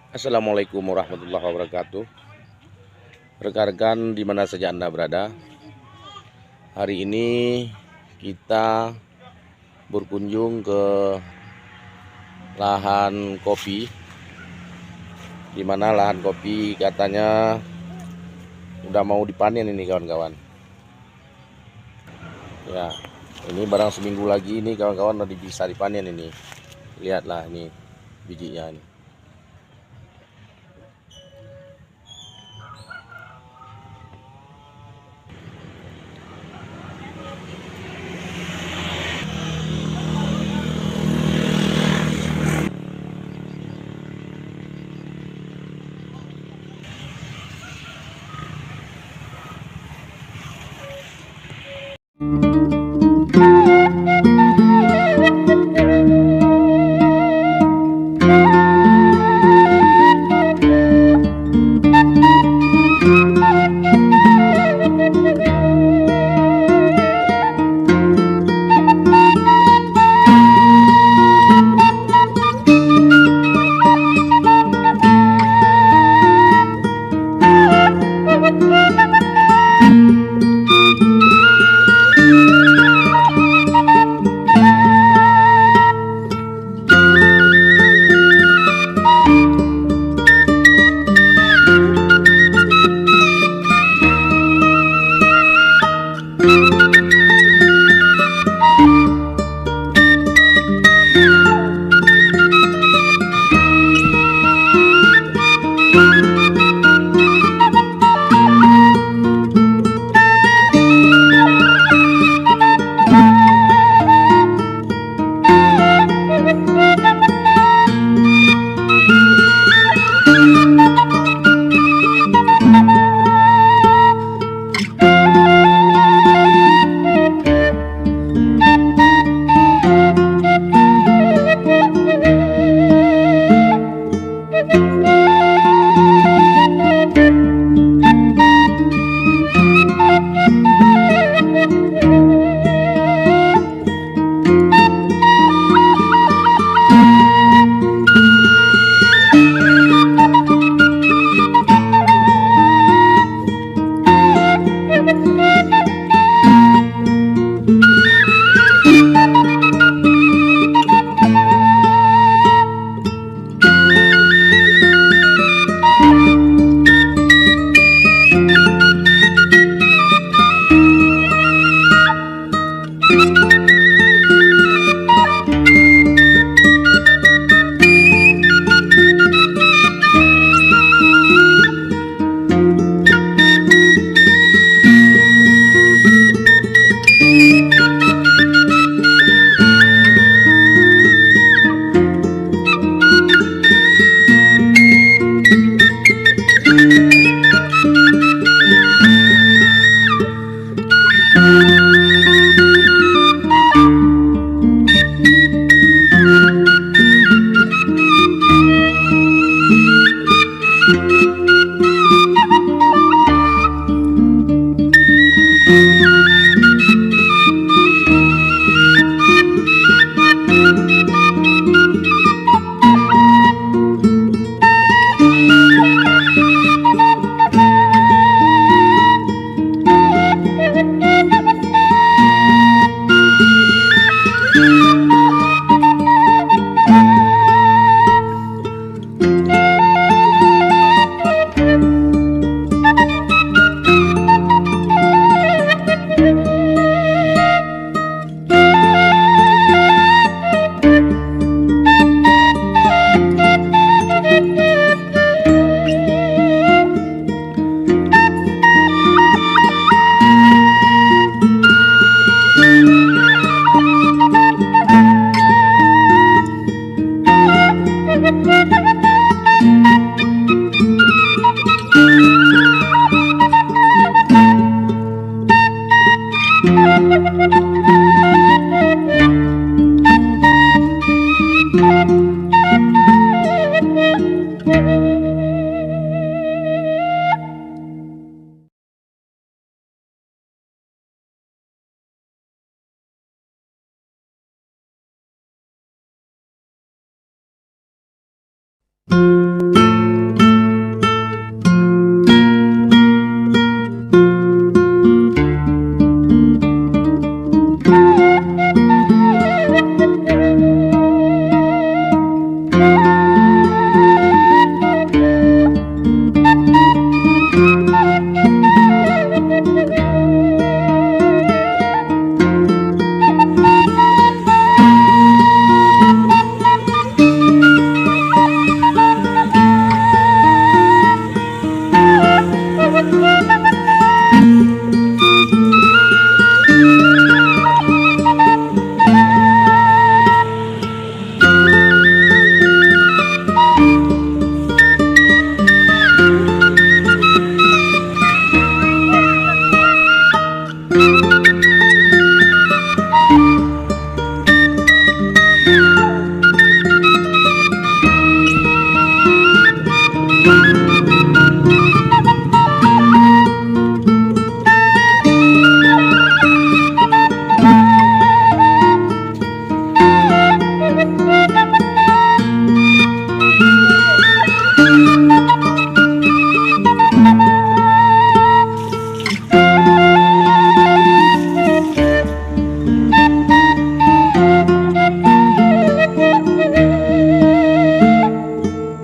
Assalamualaikum warahmatullahi wabarakatuh. Rekan-rekan di mana saja Anda berada, hari ini kita berkunjung ke lahan kopi, di mana lahan kopi katanya udah mau dipanen ini kawan-kawan. Ya, ini barang seminggu lagi ini kawan-kawan udah bisa dipanen ini. Lihatlah ini bijinya ini.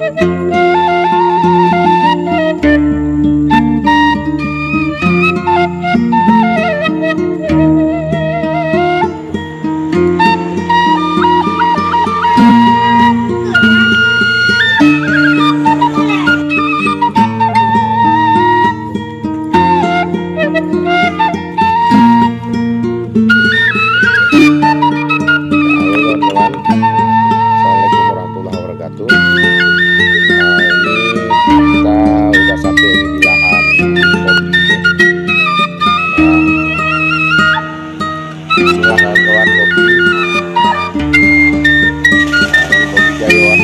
Assalamualaikum warahmatullahi wabarakatuh. Nah, ini kita udah sampai di lahan kopi. Nah, inilah kawan-kawan kopi. Nah, ini kopi Jawa.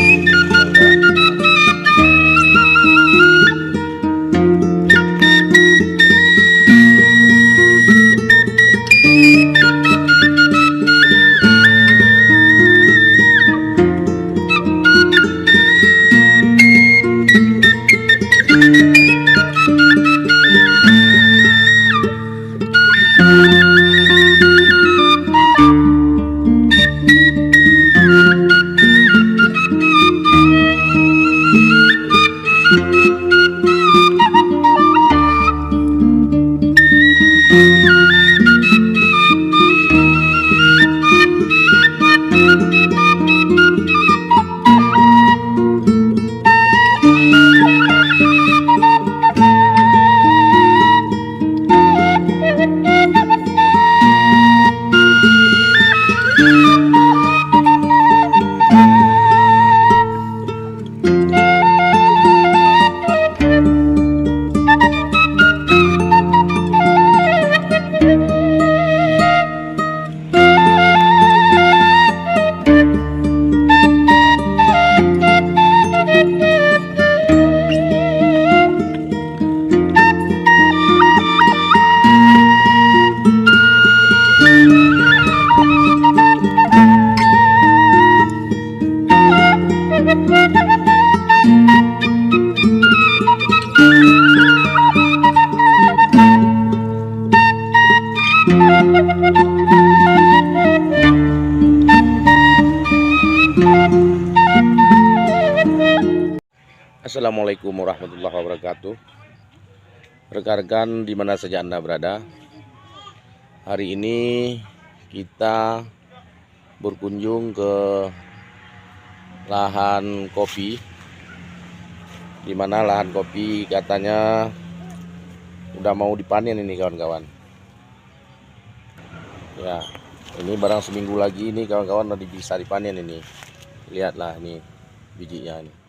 Assalamualaikum warahmatullahi wabarakatuh. Rekan-rekan dimana saja Anda berada, hari ini kita berkunjung ke lahan kopi, dimana lahan kopi katanya udah mau dipanen ini kawan-kawan. Ya, ini barang seminggu lagi ini kawan-kawan udah bisa dipanen ini. Lihatlah ini bijinya ini.